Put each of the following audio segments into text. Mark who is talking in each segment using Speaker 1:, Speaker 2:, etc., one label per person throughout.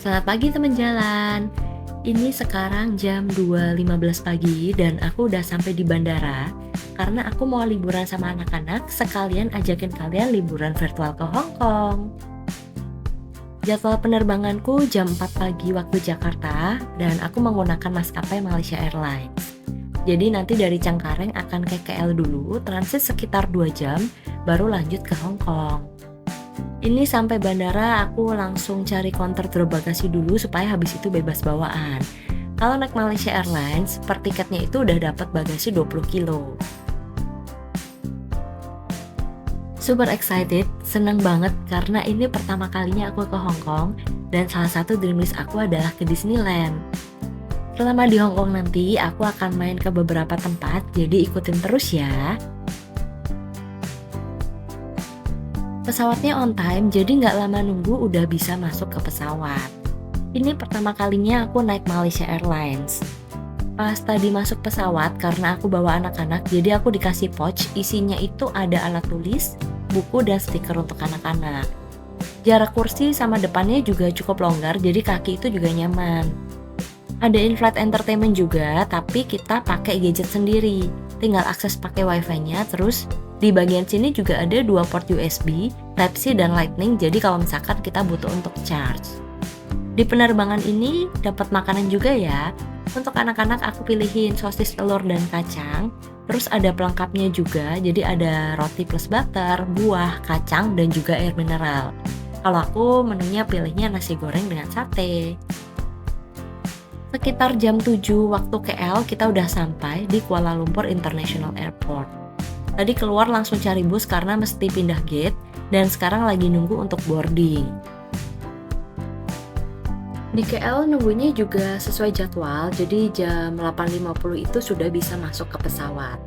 Speaker 1: Selamat pagi teman jalan. Ini sekarang jam 2.15 pagi dan aku udah sampai di bandara karena aku mau liburan sama anak-anak sekalian ajakin kalian liburan virtual ke Hong Kong. Jadwal penerbanganku jam 4 pagi waktu Jakarta dan aku menggunakan maskapai Malaysia Airlines. Jadi nanti dari Cengkareng akan ke KL dulu, transit sekitar 2 jam, baru lanjut ke Hong Kong. Ini sampai bandara aku langsung cari counter drop bagasi dulu supaya habis itu bebas bawaan. Kalau naik Malaysia Airlines, per tiketnya itu udah dapat bagasi 20 kilo. Super excited, seneng banget karena ini pertama kalinya aku ke Hong Kong dan salah satu dream list aku adalah ke Disneyland. Selama di Hong Kong nanti, aku akan main ke beberapa tempat, jadi ikutin terus ya. Pesawatnya on time, jadi nggak lama nunggu udah bisa masuk ke pesawat. Ini pertama kalinya aku naik Malaysia Airlines. Pas tadi masuk pesawat, karena aku bawa anak-anak, jadi aku dikasih pouch, isinya itu ada alat tulis, buku, dan stiker untuk anak-anak. Jarak kursi sama depannya juga cukup longgar, jadi kaki itu juga nyaman. Ada in-flight entertainment juga, tapi kita pakai gadget sendiri. Tinggal akses pakai wifi-nya, terus di bagian sini juga ada 2 port USB, Type-C dan Lightning, jadi kalau misalkan kita butuh untuk charge. Di penerbangan ini dapat makanan juga ya. Untuk anak-anak aku pilihin sosis telur dan kacang, terus ada pelengkapnya juga, jadi ada roti plus butter, buah, kacang, dan juga air mineral. Kalau aku menunya pilihnya nasi goreng dengan sate. Sekitar jam 7 waktu KL kita udah sampai di Kuala Lumpur International Airport. Tadi keluar langsung cari bus karena mesti pindah gate dan sekarang lagi nunggu untuk boarding. Di KL nunggunya juga sesuai jadwal, jadi jam 8.50 itu sudah bisa masuk ke pesawat.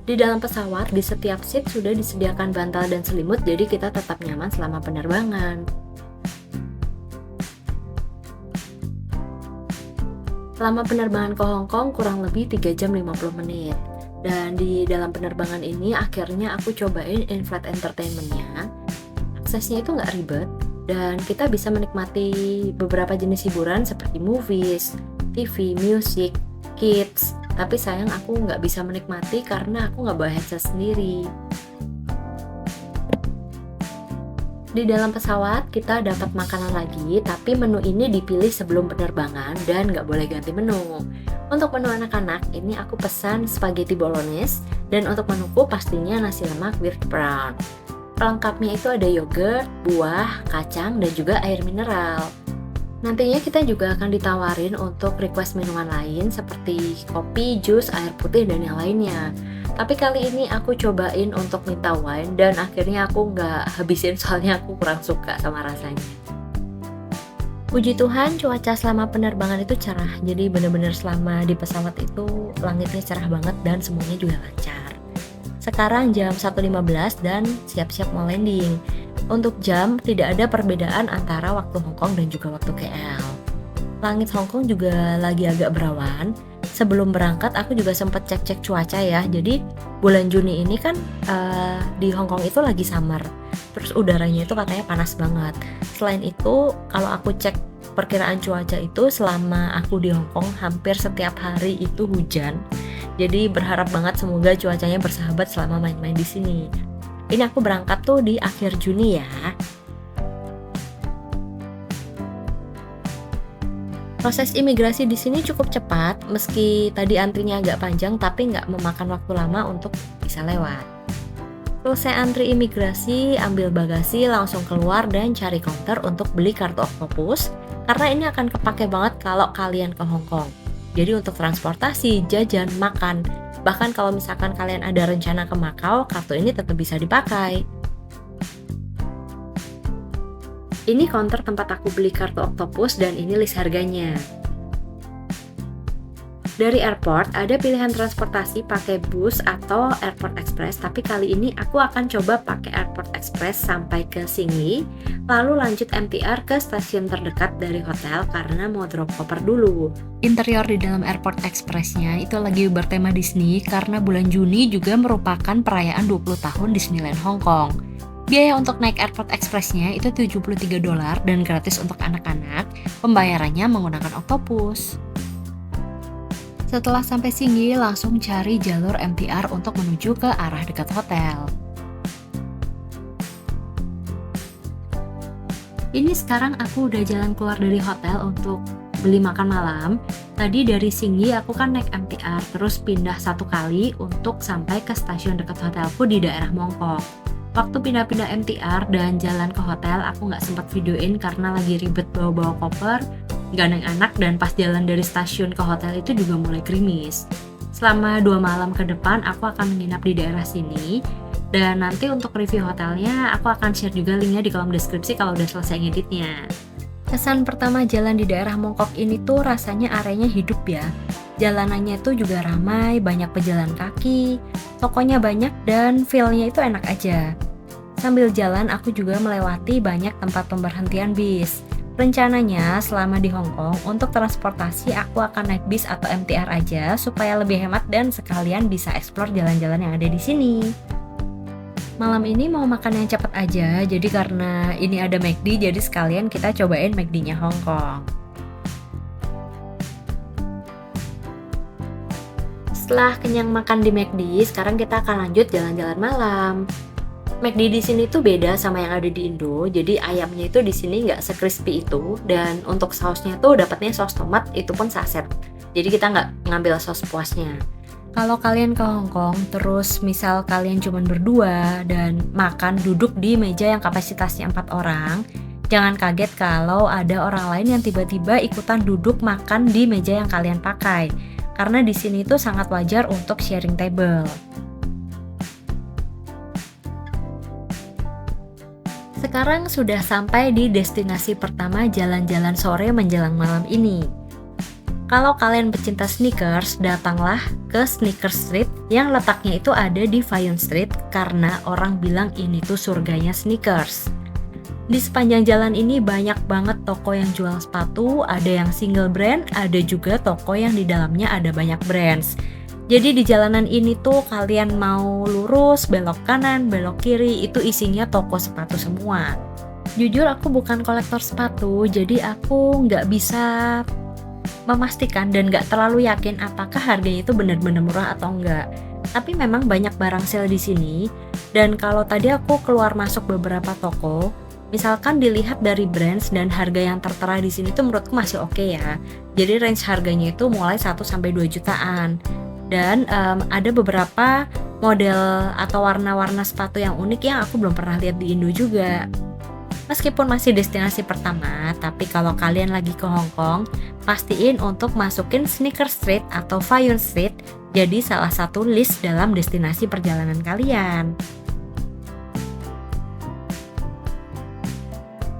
Speaker 1: Di dalam pesawat di setiap seat sudah disediakan bantal dan selimut, jadi kita tetap nyaman selama penerbangan. Selama penerbangan ke Hong Kong kurang lebih 3 jam 50 menit. Dan di dalam penerbangan ini akhirnya aku cobain in-flight entertainment-nya. Aksesnya itu nggak ribet dan kita bisa menikmati beberapa jenis hiburan seperti movies, TV, music, kids. Tapi sayang aku nggak bisa menikmati karena aku nggak bawa headset sendiri. Di dalam pesawat kita dapat makanan lagi, tapi menu ini dipilih sebelum penerbangan dan nggak boleh ganti menu. Untuk menu anak-anak, ini aku pesan spaghetti bolognese, dan untuk menuku pastinya nasi lemak with prawn. Pelengkapnya itu ada yogurt, buah, kacang, dan juga air mineral. Nantinya kita juga akan ditawarin untuk request minuman lain seperti kopi, jus, air putih, dan yang lainnya. Tapi kali ini aku cobain untuk minta wine dan akhirnya aku nggak habisin soalnya aku kurang suka sama rasanya. Puji Tuhan cuaca selama penerbangan itu cerah, jadi benar-benar selama di pesawat itu langitnya cerah banget dan semuanya juga lancar. Sekarang jam 1.15 dan siap-siap mau landing. Untuk jam tidak ada perbedaan antara waktu Hong Kong dan juga waktu KL. Langit Hong Kong juga lagi agak berawan. Sebelum berangkat aku juga sempat cek-cek cuaca ya. Jadi bulan Juni ini kan di Hong Kong itu lagi summer. Terus udaranya itu katanya panas banget. Selain itu kalau aku cek perkiraan cuaca itu selama aku di Hong Kong hampir setiap hari itu hujan. Jadi berharap banget semoga cuacanya bersahabat selama main-main di sini. Ini aku berangkat tuh di akhir Juni ya. Proses imigrasi di sini cukup cepat, meski tadi antrinya agak panjang tapi nggak memakan waktu lama untuk bisa lewat. Selesai antri imigrasi, ambil bagasi, langsung keluar dan cari counter untuk beli kartu Octopus, karena ini akan kepake banget kalau kalian ke Hong Kong. Jadi untuk transportasi, jajan, makan, bahkan kalau misalkan kalian ada rencana ke Macau, kartu ini tetap bisa dipakai. Ini counter tempat aku beli kartu Octopus dan ini list harganya. Dari airport ada pilihan transportasi pakai bus atau Airport Express, tapi kali ini aku akan coba pakai Airport Express sampai ke Singli, lalu lanjut MTR ke stasiun terdekat dari hotel karena mau drop koper dulu. Interior di dalam Airport Express-nya itu lagi bertema Disney karena bulan Juni juga merupakan perayaan 20 tahun Disneyland Hong Kong. Biaya untuk naik Airport Express-nya itu $73 dan gratis untuk anak-anak. Pembayarannya menggunakan Octopus. Setelah sampai Singgi, langsung cari jalur MTR untuk menuju ke arah dekat hotel. Ini sekarang aku udah jalan keluar dari hotel untuk beli makan malam. Tadi dari Singgi aku kan naik MTR, terus pindah 1 kali untuk sampai ke stasiun dekat hotelku di daerah Mongkok. Waktu pindah-pindah MTR dan jalan ke hotel, aku nggak sempat videoin karena lagi ribet bawa-bawa koper, gandeng anak, dan pas jalan dari stasiun ke hotel itu juga mulai gerimis. Selama 2 malam ke depan, aku akan menginap di daerah sini, dan nanti untuk review hotelnya, aku akan share juga linknya di kolom deskripsi kalau udah selesai ngeditnya. Kesan pertama jalan di daerah Mongkok ini tuh rasanya areanya hidup ya. Jalanannya itu juga ramai, banyak pejalan kaki, tokonya banyak, dan feel-nya itu enak aja. Sambil jalan aku juga melewati banyak tempat pemberhentian bis. Rencananya selama di Hong Kong untuk transportasi aku akan naik bis atau MTR aja supaya lebih hemat dan sekalian bisa explore jalan-jalan yang ada di sini. Malam ini mau makan yang cepat aja, jadi karena ini ada McD jadi sekalian kita cobain McD-nya Hong Kong. Setelah kenyang makan di McD, sekarang kita akan lanjut jalan-jalan malam. McD di sini tuh beda sama yang ada di Indo, jadi ayamnya itu di sini nggak se-crispy itu, dan untuk sausnya tuh dapatnya saus tomat, itu pun saset. Jadi kita nggak ngambil saus puasnya. Kalau kalian ke Hong Kong, terus misal kalian cuma berdua dan makan duduk di meja yang kapasitasnya 4 orang, jangan kaget kalau ada orang lain yang tiba-tiba ikutan duduk makan di meja yang kalian pakai. Karena di sini tuh sangat wajar untuk sharing table. Sekarang sudah sampai di destinasi pertama jalan-jalan sore menjelang malam ini. Kalau kalian pecinta sneakers, datanglah ke Sneaker Street yang letaknya itu ada di Vine Street karena orang bilang ini tuh surganya sneakers. Di sepanjang jalan ini banyak banget toko yang jual sepatu, ada yang single brand, ada juga toko yang di dalamnya ada banyak brands. Jadi di jalanan ini tuh kalian mau lurus, belok kanan, belok kiri, itu isinya toko sepatu semua. Jujur aku bukan kolektor sepatu, jadi aku nggak bisa memastikan dan nggak terlalu yakin apakah harganya itu benar-benar murah atau enggak. Tapi memang banyak barang sale di sini, dan kalau tadi aku keluar masuk beberapa toko, misalkan dilihat dari brands dan harga yang tertera di sini tuh menurutku masih oke ya. Jadi range harganya itu mulai 1-2 jutaan. Dan ada beberapa model atau warna-warna sepatu yang unik yang aku belum pernah lihat di Indo juga. Meskipun masih destinasi pertama, tapi kalau kalian lagi ke Hong Kong, pastiin untuk masukin Sneaker Street atau Vine Street jadi salah satu list dalam destinasi perjalanan kalian.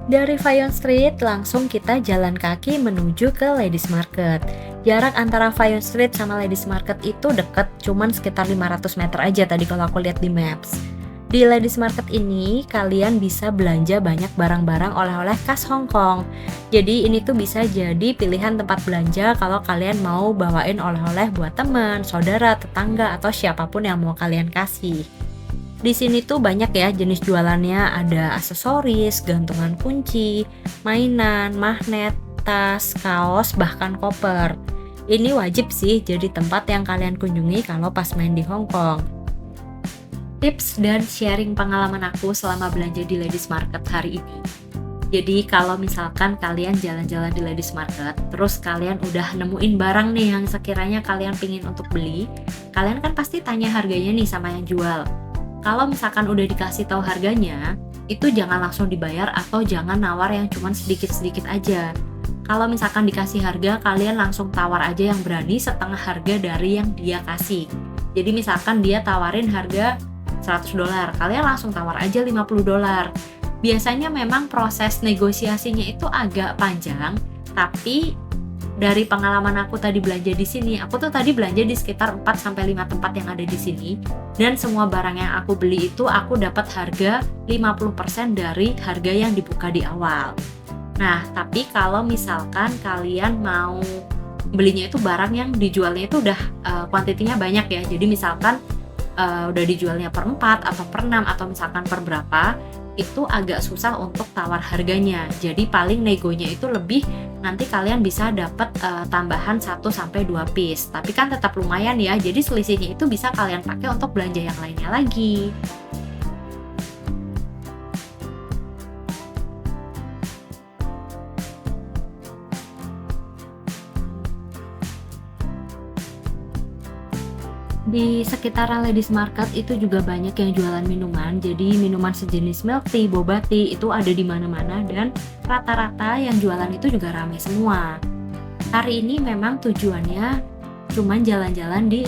Speaker 1: Dari Vine Street langsung kita jalan kaki menuju ke Ladies Market. Jarak antara Vine Street sama Ladies Market itu deket, cuman sekitar 500 meter aja tadi kalau aku lihat di Maps. Di Ladies Market ini kalian bisa belanja banyak barang-barang oleh-oleh khas Hong Kong. Jadi ini tuh bisa jadi pilihan tempat belanja kalau kalian mau bawain oleh-oleh buat teman, saudara, tetangga, atau siapapun yang mau kalian kasih. Di sini tuh banyak ya jenis jualannya, ada aksesoris, gantungan kunci, mainan, magnet, tas, kaos, bahkan koper. Ini wajib sih jadi tempat yang kalian kunjungi kalau pas main di Hong Kong. Tips dan sharing pengalaman aku selama belanja di Ladies Market hari ini. Jadi kalau misalkan kalian jalan-jalan di Ladies Market, terus kalian udah nemuin barang nih yang sekiranya kalian pingin untuk beli, kalian kan pasti tanya harganya nih sama yang jual. Kalau misalkan udah dikasih tahu harganya, itu jangan langsung dibayar atau jangan nawar yang cuman sedikit-sedikit aja. Kalau misalkan dikasih harga, kalian langsung tawar aja yang berani setengah harga dari yang dia kasih. Jadi misalkan dia tawarin harga $100, kalian langsung tawar aja $50. Biasanya memang proses negosiasinya itu agak panjang, tapi dari pengalaman aku tadi belanja di sini, aku tuh tadi belanja di sekitar 4-5 tempat yang ada di sini, dan semua barang yang aku beli itu aku dapat harga 50% dari harga yang dibuka di awal. Nah, tapi kalau misalkan kalian mau belinya itu barang yang dijualnya itu udah kuantitinya banyak ya, jadi misalkan udah dijualnya per 4 atau per 6 atau misalkan per berapa, itu agak susah untuk tawar harganya. Jadi paling negonya itu lebih nanti kalian bisa dapat tambahan 1-2 piece. Tapi kan tetap lumayan ya. Jadi selisihnya itu bisa kalian pakai untuk belanja yang lainnya lagi. Di sekitaran Ladies Market itu juga banyak yang jualan minuman. Jadi minuman sejenis milk tea, boba tea itu ada di mana-mana dan rata-rata yang jualan itu juga ramai semua. Hari ini memang tujuannya cuman jalan-jalan di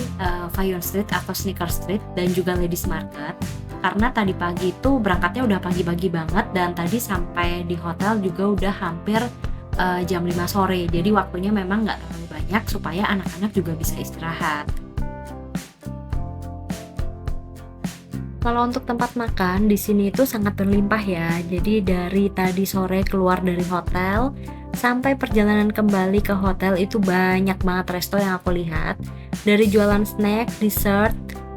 Speaker 1: Fayon Street atau Sneaker Street dan juga Ladies Market. Karena tadi pagi itu berangkatnya udah pagi-pagi banget dan tadi sampai di hotel juga udah hampir jam 5 sore. Jadi waktunya memang nggak terlalu banyak supaya anak-anak juga bisa istirahat. Kalau untuk tempat makan di sini itu sangat berlimpah ya. Jadi dari tadi sore keluar dari hotel sampai perjalanan kembali ke hotel itu banyak banget resto yang aku lihat. Dari jualan snack, dessert,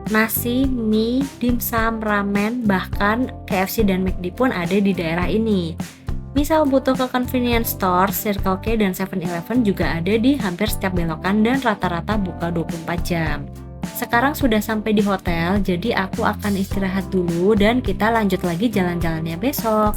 Speaker 1: nasi, mie, dimsum, ramen, bahkan KFC dan McD pun ada di daerah ini. Misal butuh ke convenience store, Circle K dan 7-Eleven juga ada di hampir setiap belokan dan rata-rata buka 24 jam. Sekarang sudah sampai di hotel, jadi aku akan istirahat dulu dan kita lanjut lagi jalan-jalannya besok.